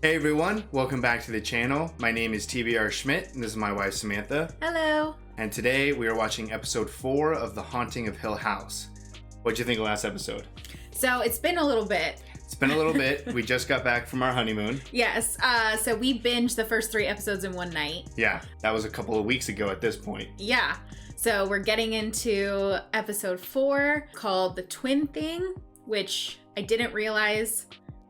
Hey everyone, welcome back to the channel. My name is TBR Schmitt and this is my wife Samantha. Hello. And today we are watching episode 4 of The Haunting of Hill House. What'd you think of last episode? So it's been a little bit. It's been a little bit. We just got back from our honeymoon. Yes. So we binged the first 3 episodes in one night. Yeah, that was a couple of weeks ago at this point. Yeah. So we're getting into episode 4 called The Twin Thing, which I didn't realize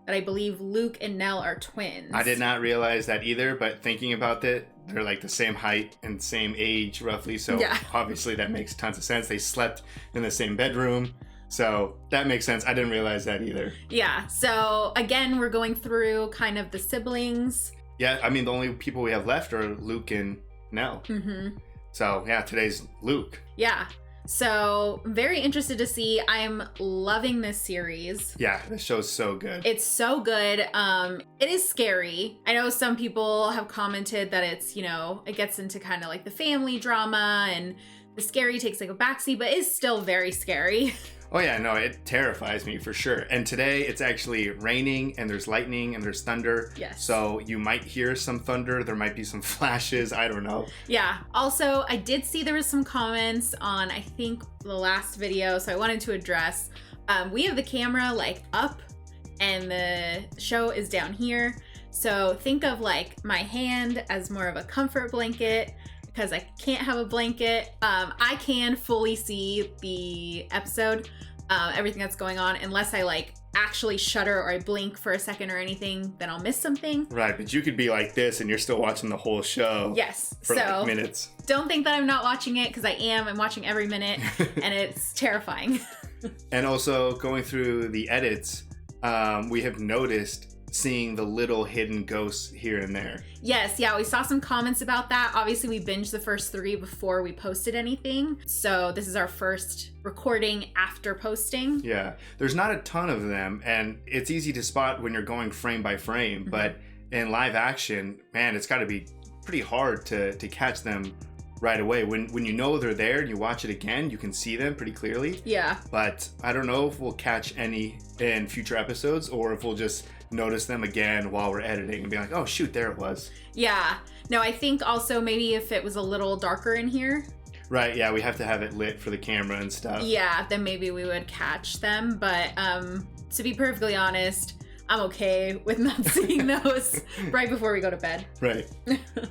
that I believe Luke and Nell are twins. I did not realize that either, but thinking about it, they're like the same height and same age roughly, so yeah. Obviously that makes tons of sense. They slept in the same bedroom, so that makes sense. I didn't realize that either. Yeah, so again, we're going through kind of the siblings. Yeah, I mean, the only people we have left are Luke and Nell. Mm-hmm. So yeah, today's Luke. Yeah. So very interested to see. I'm loving this series. Yeah, this show's so good. It's so good. It is scary. I know some people have commented that it's, you know, it gets into kind of like the family drama and the scary takes like a backseat, but it's still very scary. Oh yeah, no, it terrifies me for sure. And today it's actually raining and there's lightning and there's thunder. Yes. So you might hear some thunder. There might be some flashes. I don't know. Yeah. Also, I did see there was some comments on, I think, the last video. So I wanted to address, we have the camera like up and the show is down here. So think of like my hand as more of a comfort blanket because I can't have a blanket. I can fully see the episode, everything that's going on, unless I like actually shudder or I blink for a second or anything, then I'll miss something. Right, but you could be like this and you're still watching the whole show. Yes. For like minutes. Don't think that I'm not watching it because I am. I'm watching every minute and it's terrifying. And also going through the edits, we have noticed seeing the little hidden ghosts here and there. Yes, yeah, we saw some comments about that. Obviously, we binged the first 3 before we posted anything. So this is our first recording after posting. Yeah, there's not a ton of them, and it's easy to spot when you're going frame by frame, mm-hmm. But in live action, man, it's got to be pretty hard to catch them right away. When you know they're there and you watch it again, you can see them pretty clearly. Yeah. But I don't know if we'll catch any in future episodes or if we'll just notice them again while we're editing and be like, oh shoot, there it was. Yeah. No, I think also maybe if it was a little darker in here. Right, yeah, we have to have it lit for the camera and stuff. Yeah, then maybe we would catch them. But to be perfectly honest, I'm okay with not seeing those right before we go to bed. Right.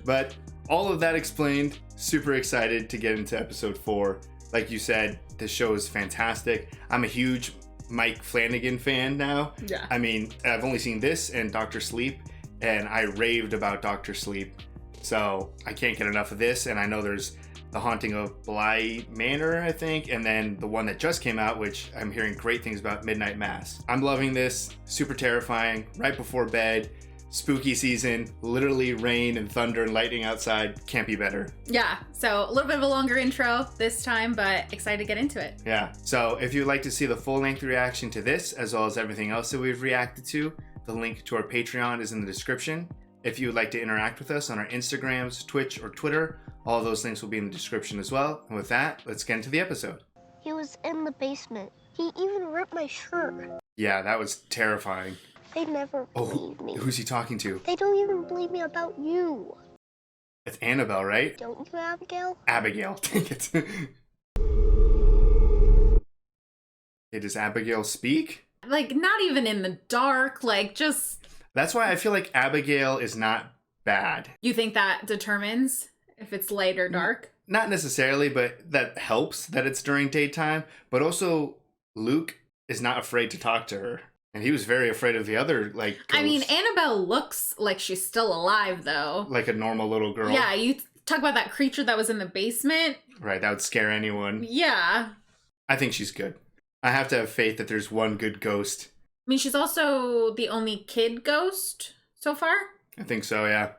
But all of that explained, super excited to get into episode 4. Like you said, the show is fantastic. I'm a huge Mike Flanagan fan now. Yeah. I mean, I've only seen this and Dr. Sleep, and I raved about Dr. Sleep. So I can't get enough of this, and I know there's The Haunting of Bly Manor, I think, and then the one that just came out, which I'm hearing great things about, Midnight Mass. I'm loving this, super terrifying, right before bed. Spooky season, literally rain and thunder and lightning outside. Can't be better. Yeah, so a little bit of a longer intro this time, but excited to get into it. Yeah, so if you'd like to see the full-length reaction to this, as well as everything else that we've reacted to, the link to our Patreon is in the description. If you would like to interact with us on our Instagrams, Twitch, or Twitter, all those links will be in the description as well. And with that, let's get into the episode. He was in the basement. He even ripped my shirt. Yeah, that was terrifying. They never believe me. Who's he talking to? They don't even believe me about you. It's Annabelle, right? Don't you, Abigail? Abigail. Dang it. Hey, does Abigail speak? Like, not even in the dark, like, just... That's why I feel like Abigail is not bad. You think that determines if it's light or dark? Not necessarily, but that helps that it's during daytime. But also, Luke is not afraid to talk to her. And he was very afraid of the other, like, ghosts. I mean, Annabelle looks like she's still alive, though. Like a normal little girl. Yeah, you talk about that creature that was in the basement. Right, that would scare anyone. Yeah. I think she's good. I have to have faith that there's one good ghost. I mean, she's also the only kid ghost so far. I think so, yeah.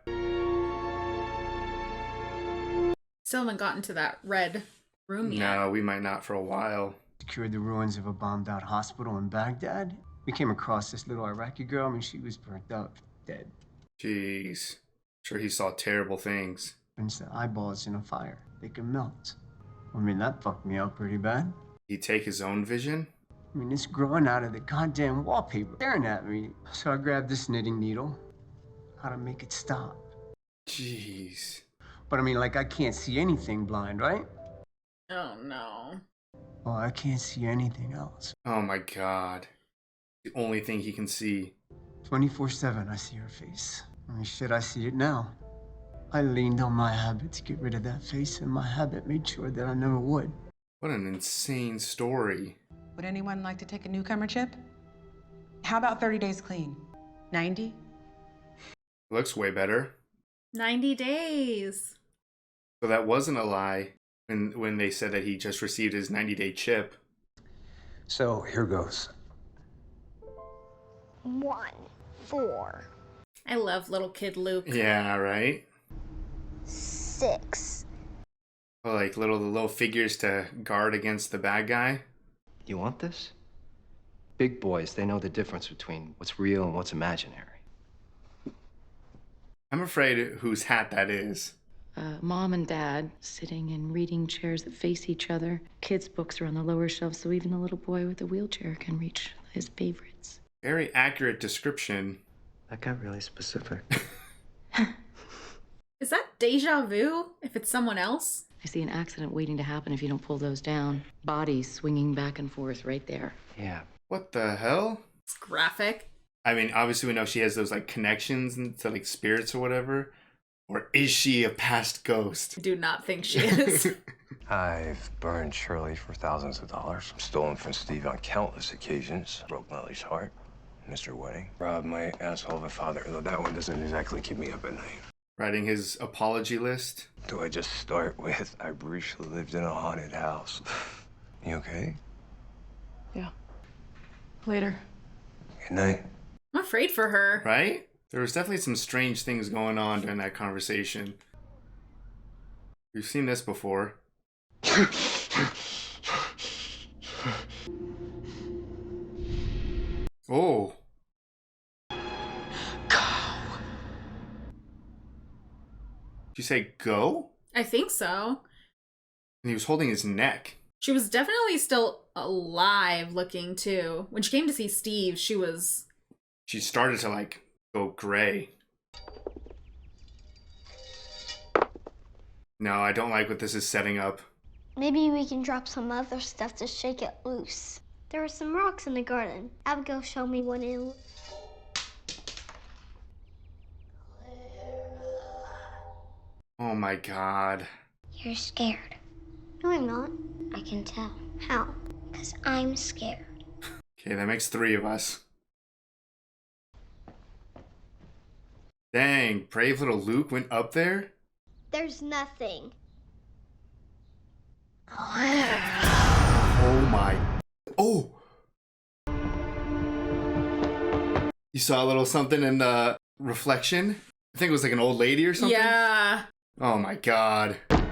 Still haven't gotten to that red room yet. No, we might not for a while. Secured the ruins of a bombed-out hospital in Baghdad. We came across this little Iraqi girl. I mean, she was burnt up, dead. Jeez. Sure he saw terrible things. Turns the eyeballs in a fire. They can melt. I mean, that fucked me up pretty bad. He'd take his own vision? I mean, it's growing out of the goddamn wallpaper, staring at me. So I grabbed this knitting needle, how to make it stop. Jeez. But I mean, like, I can't see anything blind, right? Oh no. Well, I can't see anything else. Oh my god. The only thing he can see. 24/7, I see her face. I mean, shit, I see it now. I leaned on my habit to get rid of that face, and my habit made sure that I never would. What an insane story. Would anyone like to take a newcomer chip? How about 30 days clean? 90? Looks way better. 90 days. So that wasn't a lie when they said that he just received his 90-day chip. So here goes. 1, 4, I love little kid Luke. Yeah, right? 6. Well, like the little figures to guard against the bad guy. You want this? Big boys, they know the difference between what's real and what's imaginary. I'm afraid whose hat that is. Mom and Dad sitting in reading chairs that face each other. Kids' books are on the lower shelves, so even the little boy with the wheelchair can reach his favorites. Very accurate description. That got really specific. Is that deja vu if it's someone else? I see an accident waiting to happen if you don't pull those down. Bodies swinging back and forth right there. Yeah. What the hell? It's graphic. I mean, obviously we know she has those like connections to like spirits or whatever. Or is she a past ghost? I do not think she is. I've burned Shirley for thousands of dollars. Stolen from Steve on countless occasions. Broke Lily's heart. Mr. Wedding. Robbed my asshole of a father, though that one doesn't exactly keep me up at night. Writing his apology list. Do I just start with, I briefly lived in a haunted house? You okay? Yeah. Later. Good night. I'm afraid for her. Right? There was definitely some strange things going on during that conversation. We've seen this before. Oh. Did you say go? I think so. And he was holding his neck. She was definitely still alive looking too. When she came to see Steve, she started to like go gray. No, I don't like what this is setting up. Maybe we can drop some other stuff to shake it loose. There are some rocks in the garden. Abigail showed me one in. Oh my god. You're scared. No, I'm not. I can tell. How? Because I'm scared. Okay, that makes 3 of us. Dang, brave little Luke went up there? There's nothing. Oh my. Oh! You saw a little something in the reflection? I think it was like an old lady or something? yeah. Oh my god. 7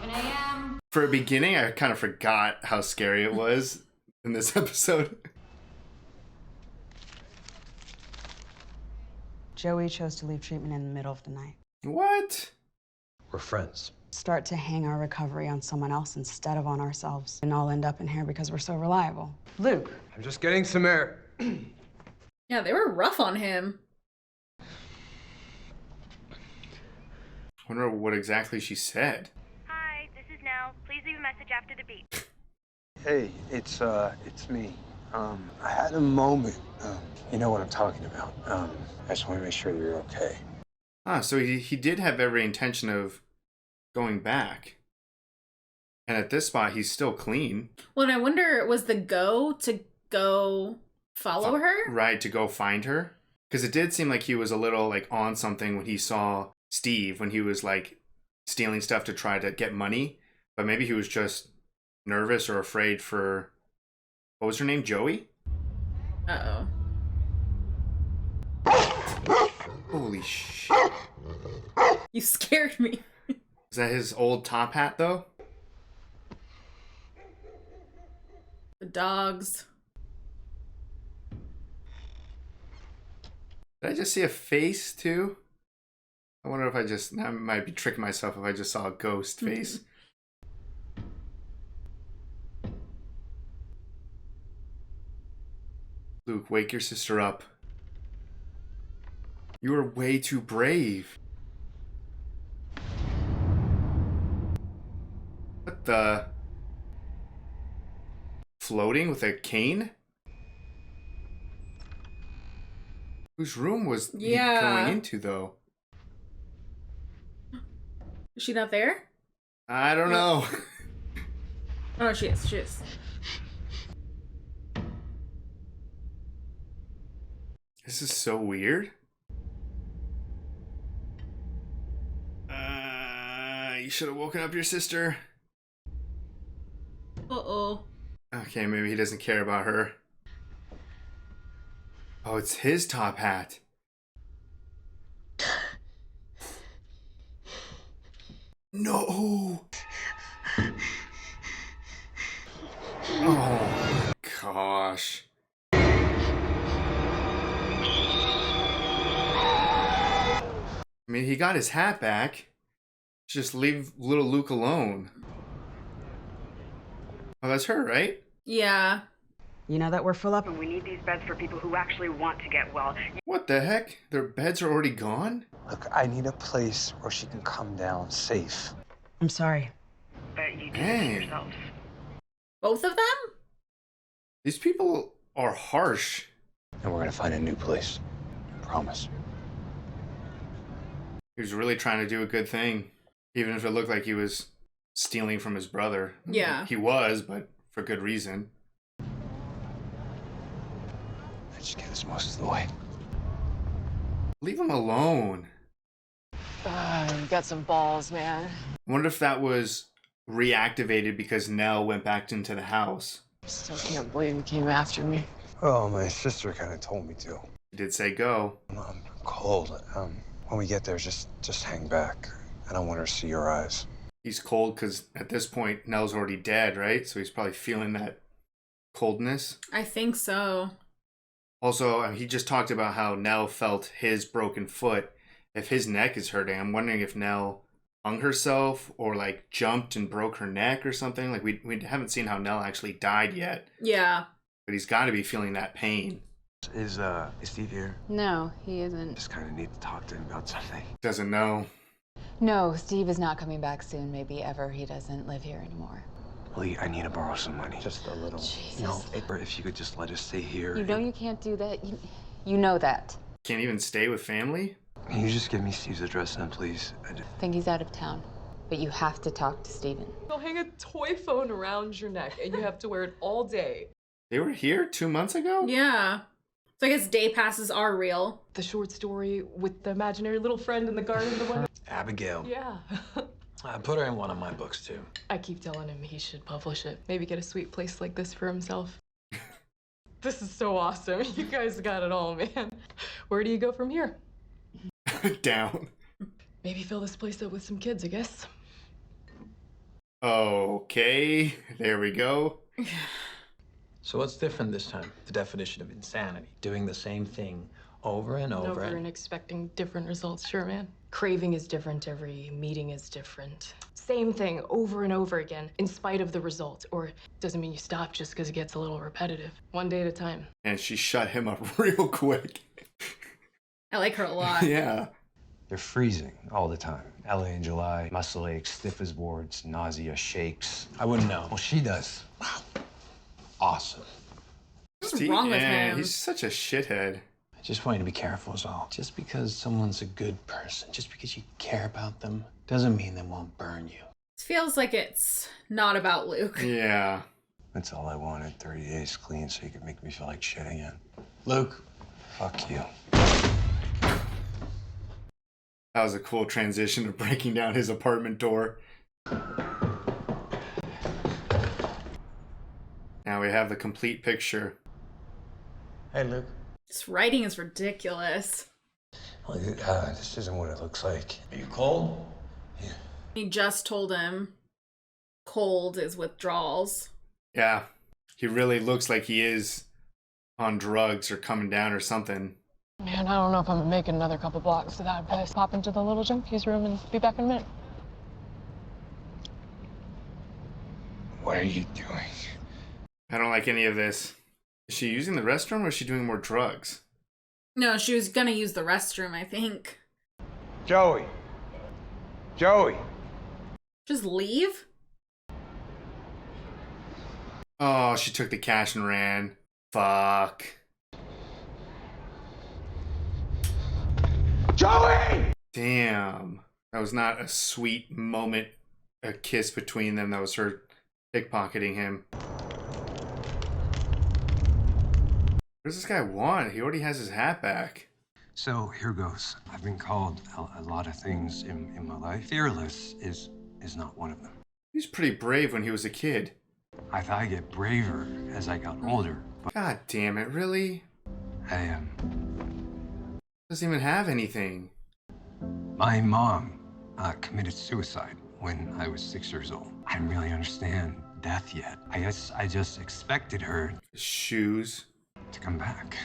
a.m. For a beginning, I kind of forgot how scary it was in this episode. Joey chose to leave treatment in the middle of the night. What? We're friends. Start to hang our recovery on someone else instead of on ourselves. And all end up in here because we're so reliable. Luke. I'm just getting some air. Yeah, they were rough on him. I wonder what exactly she said. Hi, this is Nell. Please leave a message after the beep. Hey, it's me. I had a moment. You know what I'm talking about. I just want to make sure that you're okay. Ah, so he did have every intention of going back. And at this spot, he's still clean. Well, and I wonder, was the go to go follow her? Right, to go find her? Because it did seem like he was a little like on something when he saw Steve, when he was like stealing stuff to try to get money. But maybe he was just nervous or afraid for, what was her name, Joey? Uh-oh. Holy shit. You scared me. Is that his old top hat, though? The dogs. Did I just see a face, too? I wonder if I might be tricking myself if I just saw a ghost face. Luke, wake your sister up. You were way too brave. What the? Floating with a cane? Whose room was he going into, though? Is she not there? I don't know. Oh, she is. She is. This is so weird. You should have woken up your sister. Uh-oh. Okay, maybe he doesn't care about her. Oh, it's his top hat. No! Oh, gosh. I mean, he got his hat back. Just leave little Luke alone. Oh, that's her, right? Yeah. You know that we're full up. And we need these beds for people who actually want to get well. What the heck? Their beds are already gone? Look, I need a place where she can come down safe. I'm sorry. But you do Dang. it yourselves. Both of them? These people are harsh. And we're gonna find a new place. Promise. He was really trying to do a good thing. Even if it looked like he was stealing from his brother. Yeah. He was, but for good reason. Let's just get us most of the way. Leave him alone. You got some balls, man. I wonder if that was reactivated because Nell went back into the house. Still can't believe you came after me. Oh, my sister kind of told me to. He did say go. I'm cold. When we get there, just hang back. I don't want her to see your eyes. He's cold because at this point, Nell's already dead, right? So he's probably feeling that coldness. I think so. Also, he just talked about how Nell felt his broken foot. If his neck is hurting, I'm wondering if Nell hung herself or like jumped and broke her neck or something. Like we haven't seen how Nell actually died yet. Yeah. But he's got to be feeling that pain. Is Steve here? No, he isn't. Just kind of need to talk to him about something. Doesn't know. No, Steve is not coming back soon, maybe ever. He doesn't live here anymore. Lee, I need to borrow some money. Just a little. Jesus. You know, or if you could just let us stay here. You know you can't do that. You know that. Can't even stay with family? Can you just give me Steve's address then, please? I think he's out of town. But you have to talk to Steven. They'll hang a toy phone around your neck and you have to wear it all day. They were here 2 months ago? Yeah. So I guess day passes are real. The short story with the imaginary little friend in the garden, the one. Abigail. Yeah. I put her in one of my books, too. I keep telling him he should publish it. Maybe get a sweet place like this for himself. This is so awesome. You guys got it all, man. Where do you go from here? Down. Maybe fill this place up with some kids, I guess. Okay, there we go. So what's different this time? The definition of insanity. Doing the same thing over and over. And expecting different results, sure, man. Craving is different, every meeting is different. Same thing over and over again, in spite of the result. Or doesn't mean you stop just because it gets a little repetitive. One day at a time. And she shut him up real quick. I like her a lot. Yeah. They're freezing all the time. LA in July, muscle aches, stiff as boards, nausea, shakes. I wouldn't know. Well, she does. Wow. Awesome. What's wrong with him? He's such a shithead. I just want you to be careful is all. Just because someone's a good person, just because you care about them, doesn't mean they won't burn you. It feels like it's not about Luke. Yeah. That's all I wanted. 30 days clean so you could make me feel like shit again. Luke. Fuck you. That was a cool transition of breaking down his apartment door. Now we have the complete picture. Hey, Luke. This writing is ridiculous. This isn't what it looks like. Are you cold? Yeah. He just told him cold is withdrawals. Yeah. He really looks like he is on drugs or coming down or something. Man, I don't know if I'm gonna make it another couple blocks to that place. Pop into the little junkies room and be back in a minute. What are you doing? I don't like any of this. Is she using the restroom or is she doing more drugs? No, she was gonna use the restroom, I think. Joey. Joey. Just leave? Oh, she took the cash and ran. Fuck. Joey! Damn. That was not a sweet moment, a kiss between them. That was her pickpocketing him. What does this guy want? He already has his hat back. So here goes. I've been called a lot of things in my life. Fearless is not one of them. He was pretty brave when he was a kid. I thought I'd get braver as I got older. But God damn it, really? I Doesn't even have anything. My mom committed suicide when I was 6 years old. I didn't really understand death yet. I guess I just expected her shoes to come back.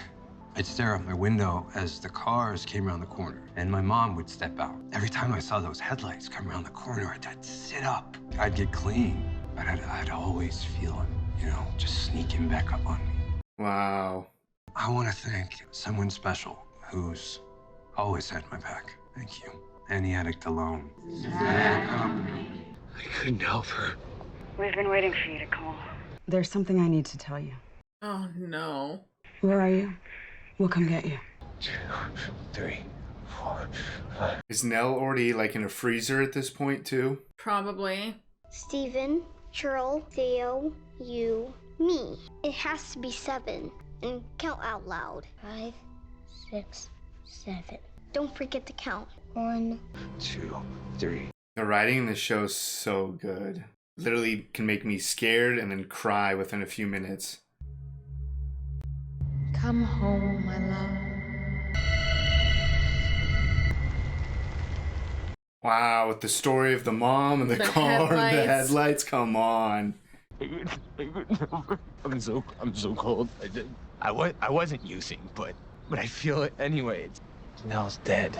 I'd stare out my window as the cars came around the corner, and my mom would step out. Every time I saw those headlights come around the corner, I'd sit up. I'd get clean, but I'd always feel it, just sneaking back up on me. Wow. I want to thank someone special who's always had my back. Thank you. Any addict alone. I couldn't help her. We've been waiting for you to call. There's something I need to tell you. Oh, no. Where are you? We'll come get you. 2, 3, 4, 5. Is Nell already like in a freezer at this point too? Probably. Steven, Cheryl, Theo, you, me. It has to be 7. And count out loud. 5, 6, 7. Don't forget to count. 1, 2, 3. The writing in this show is so good. Literally can make me scared and then cry within a few minutes. Come home, my love. Wow, with the story of the mom and the car and the headlights, come on. I'm so cold. I wasn't using, but I feel it anyway. Nell's dead.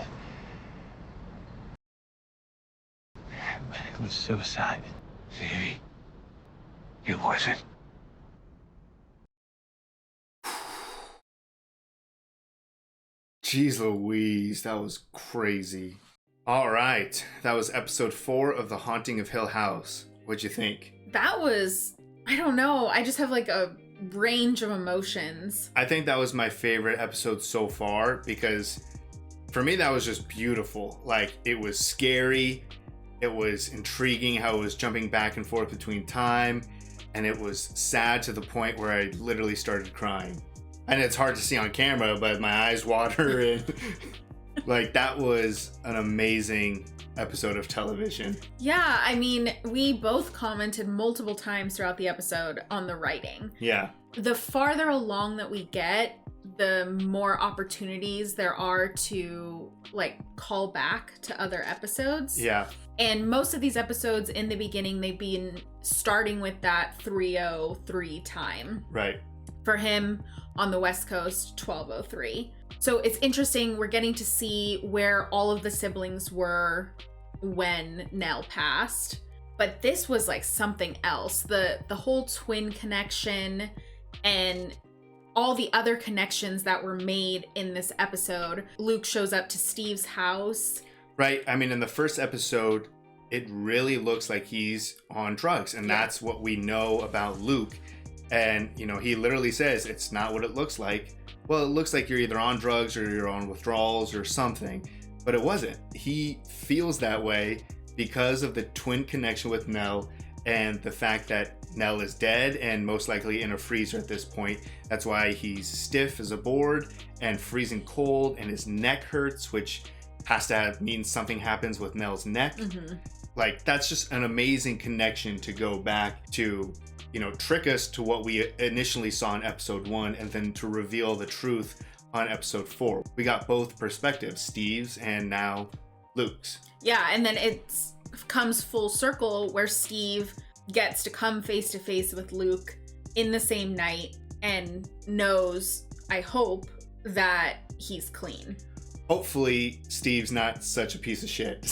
It was suicide. Maybe it wasn't. Jeez Louise, that was crazy. All right, that was episode 4 of The Haunting of Hill House. What'd you think? That was, I don't know. I just have like a range of emotions. I think that was my favorite episode so far because for me, that was just beautiful. Like, it was scary. It was intriguing how it was jumping back and forth between time. And it was sad to the point where I literally started crying. And it's hard to see on camera, but my eyes water and like, that was an amazing episode of television. Yeah, I mean, we both commented multiple times throughout the episode on the writing. Yeah. The farther along that we get, the more opportunities there are to like call back to other episodes. Yeah. And most of these episodes in the beginning, they've been starting with that 3:03 time. Right. For him on the West Coast, 12:03. So it's interesting, we're getting to see where all of the siblings were when Nell passed. But this was like something else. The whole twin connection and all the other connections that were made in this episode. Luke shows up to Steve's house. Right. I mean, in the first episode, it really looks like he's on drugs. And that's what we know about Luke. And, he literally says, it's not what it looks like. Well, it looks like you're either on drugs or you're on withdrawals or something. But it wasn't. He feels that way because of the twin connection with Nell and the fact that Nell is dead and most likely in a freezer at this point. That's why he's stiff as a board and freezing cold and his neck hurts, which has to mean something happens with Nell's neck. Mm-hmm. Like, that's just an amazing connection to go back to, trick us to what we initially saw in episode 1 and then to reveal the truth on episode 4. We got both perspectives, Steve's and now Luke's. Yeah, and then it comes full circle where Steve gets to come face to face with Luke in the same night and knows, I hope, that he's clean. Hopefully, Steve's not such a piece of shit.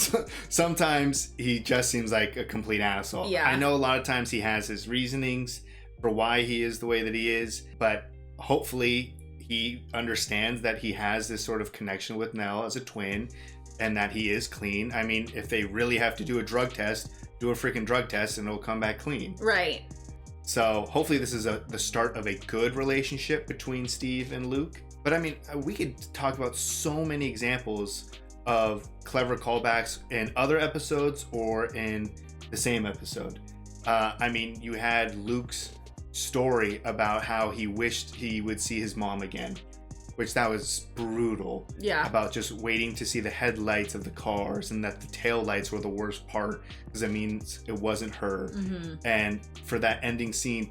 Sometimes he just seems like a complete asshole. Yeah. I know a lot of times he has his reasonings for why he is the way that he is, but hopefully he understands that he has this sort of connection with Nell as a twin and that he is clean. I mean, if they really have to do a drug test, do a freaking drug test and it'll come back clean. Right. So hopefully this is the start of a good relationship between Steve and Luke. But I mean, we could talk about so many examples of clever callbacks in other episodes or in the same episode. I mean, you had Luke's story about how he wished he would see his mom again, which that was brutal. Yeah. About just waiting to see the headlights of the cars and that the taillights were the worst part because it means it wasn't her. Mm-hmm. And for that ending scene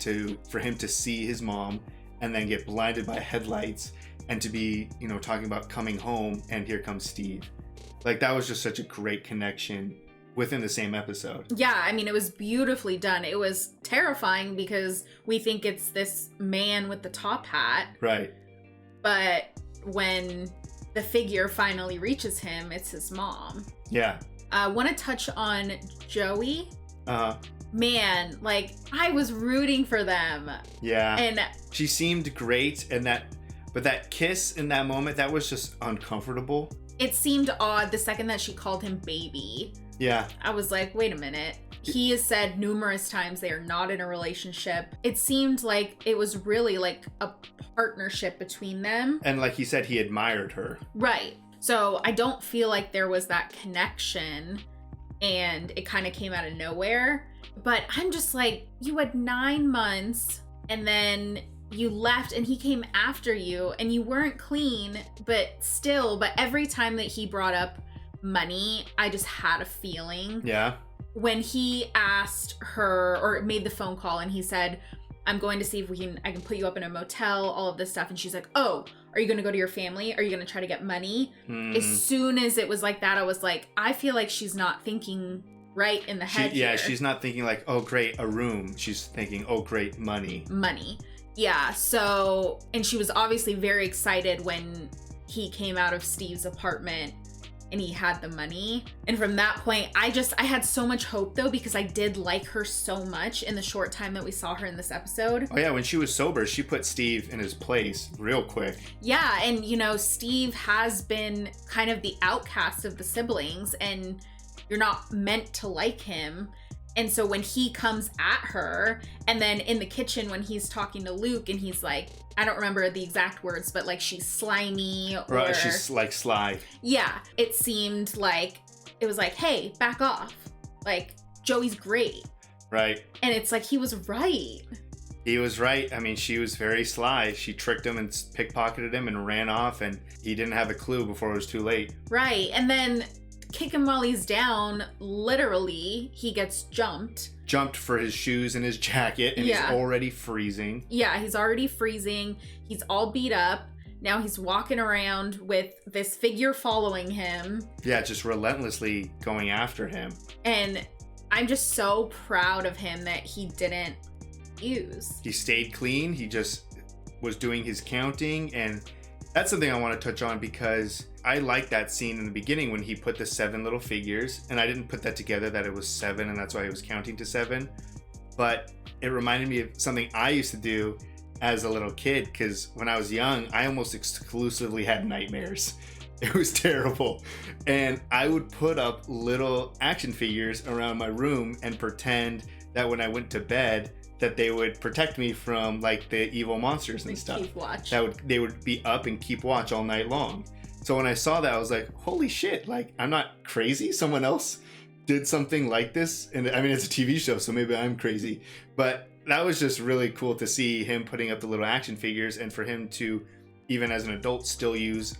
for him to see his mom and then get blinded by headlights and to be, you know, talking about coming home and here comes Steve. Like, that was just such a great connection within the same episode. Yeah, I mean, it was beautifully done. It was terrifying because we think it's this man with the top hat. Right. But when the figure finally reaches him, it's his mom. Yeah. I want to touch on Joey. Uh-huh. Man, like, I was rooting for them. Yeah. And she seemed great, but that kiss in that moment, that was just uncomfortable. it seemed odd the second that she called him baby. Yeah. I was like, wait a minute. He has said numerous times they are not in a relationship. It seemed like it was really like a partnership between them. And like he said, he admired her. Right. So I don't feel like there was that connection and it kind of came out of nowhere. But I'm just like, you had 9 months and then you left and he came after you and you weren't clean, but every time that he brought up money, I just had a feeling. Yeah. When he asked her or made the phone call and he said, I'm going to see if I can put you up in a motel, all of this stuff. And she's like, oh, are you going to go to your family? Are you going to try to get money? As soon as it was like that, I was like, I feel like she's not thinking right in the head here. She's not thinking like, oh, great, a room. She's thinking, oh, great, money. Money. Yeah. So, and she was obviously very excited when he came out of Steve's apartment and he had the money. And from that point, I had so much hope though, because I did like her so much in the short time that we saw her in this episode. Oh yeah, when she was sober, she put Steve in his place real quick. Yeah, and you know, Steve has been kind of the outcast of the siblings and you're not meant to like him. And so when he comes at her, and then in the kitchen when he's talking to Luke and he's like, I don't remember the exact words, but like she's slimy or... Right, she's like sly. Yeah, it seemed like, it was like, hey, back off. Like, Joey's great. Right. And it's like, he was right. He was right. I mean, she was very sly. She tricked him and pickpocketed him and ran off, and he didn't have a clue before it was too late. Right, and then... kick him while he's down, literally, he gets jumped for his shoes and his jacket, and he's already freezing. Yeah, he's already freezing. He's all beat up. Now he's walking around with this figure following him. Yeah, just relentlessly going after him. And I'm just so proud of him that he didn't use. He stayed clean. He just was doing his counting, and that's something I want to touch on because I like that scene in the beginning when he put the 7 little figures, and I didn't put that together that it was 7 and that's why he was counting to 7, but it reminded me of something I used to do as a little kid, because when I was young, I almost exclusively had nightmares. It was terrible. And I would put up little action figures around my room and pretend that when I went to bed that they would protect me from like the evil monsters and stuff. Keep watch. They would be up and keep watch all night long. So when I saw that, I was like, holy shit, like, I'm not crazy. Someone else did something like this. And I mean, it's a TV show, so maybe I'm crazy. But that was just really cool to see him putting up the little action figures, and for him to, even as an adult, still use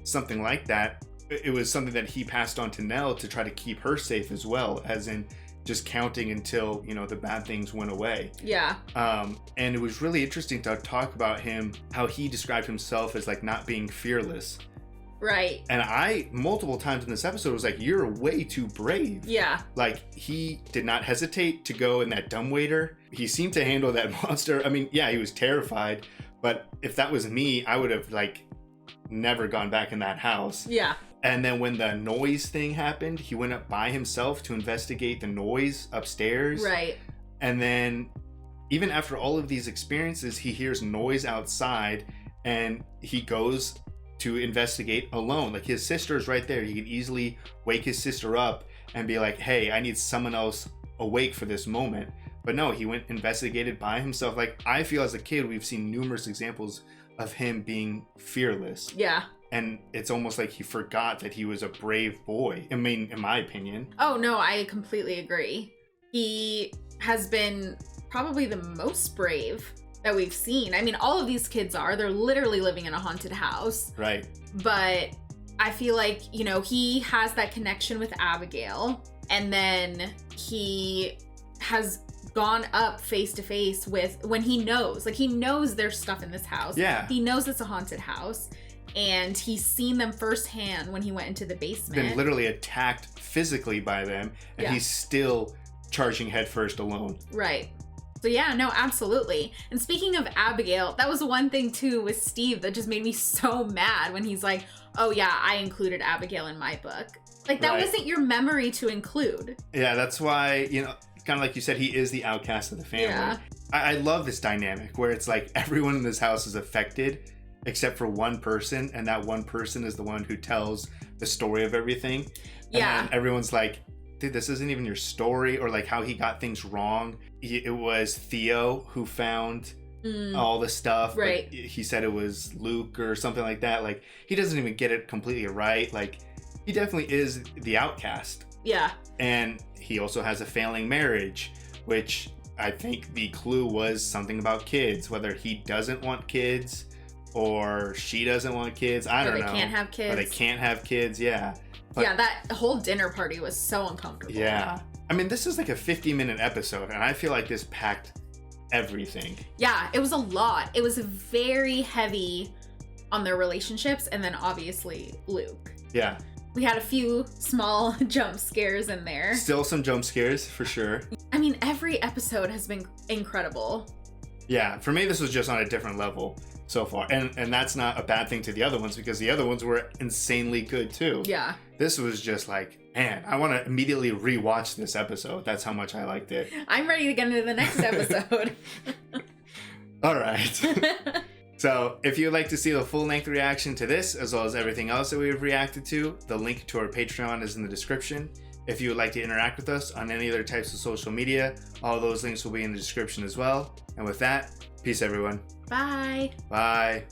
something like that. It was something that he passed on to Nell to try to keep her safe as well, as in just counting until, you know, the bad things went away. Yeah. And it was really interesting to talk about him, how he described himself as like not being fearless. Right. And I, multiple times in this episode, was like, you're way too brave. Yeah. Like, he did not hesitate to go in that dumbwaiter. He seemed to handle that monster. I mean, yeah, he was terrified, but if that was me, I would have, like, never gone back in that house. Yeah. And then when the noise thing happened, he went up by himself to investigate the noise upstairs. Right. And then, even after all of these experiences, he hears noise outside, and he goes to investigate alone. Like, his sister's right there. He could easily wake his sister up and be like, hey, I need someone else awake for this moment. But no, he went investigated by himself. Like, I feel as a kid, we've seen numerous examples of him being fearless. Yeah. And it's almost like he forgot that he was a brave boy. I mean, in my opinion. Oh, no, I completely agree. He has been probably the most brave that we've seen. I mean, all of these kids are. They're literally living in a haunted house. Right. But I feel like, you know, he has that connection with Abigail. And then he has gone up face to face with, when he knows there's stuff in this house. Yeah. He knows it's a haunted house. And he's seen them firsthand when he went into the basement. Been literally attacked physically by them, and he's still charging headfirst alone. Right. So yeah, no, absolutely. And speaking of Abigail, that was one thing too with Steve that just made me so mad when he's like, oh yeah, I included Abigail in my book. Like, that wasn't your memory to include. Yeah, that's why, you know, kind of like you said, he is the outcast of the family. Yeah. I love this dynamic where it's like everyone in this house is affected except for one person, and that one person is the one who tells the story of everything. Yeah. And everyone's like, dude, this isn't even your story, or like how he got things wrong. It was Theo who found all the stuff. Right. He said it was Luke or something like that. Like, he doesn't even get it completely right. Like, he definitely is the outcast. Yeah. And he also has a failing marriage, which I think the clue was something about kids, whether he doesn't want kids or she doesn't want kids. I don't know. They can't have kids. Or they can't have kids, yeah. But, yeah, that whole dinner party was so uncomfortable. Yeah. I mean, this is like a 50-minute episode, and I feel like this packed everything. Yeah, it was a lot. It was very heavy on their relationships, and then obviously Luke. Yeah. We had a few small jump scares in there. Still some jump scares, for sure. I mean, every episode has been incredible. Yeah, for me, this was just on a different level so far. And that's not a bad thing to the other ones, because the other ones were insanely good too. Yeah. This was just like, man, I want to immediately rewatch this episode. That's how much I liked it. I'm ready to get into the next episode. All right. So if you'd like to see the full-length reaction to this, as well as everything else that we've reacted to, the link to our Patreon is in the description. If you would like to interact with us on any other types of social media, all those links will be in the description as well. And with that, peace everyone. Bye. Bye.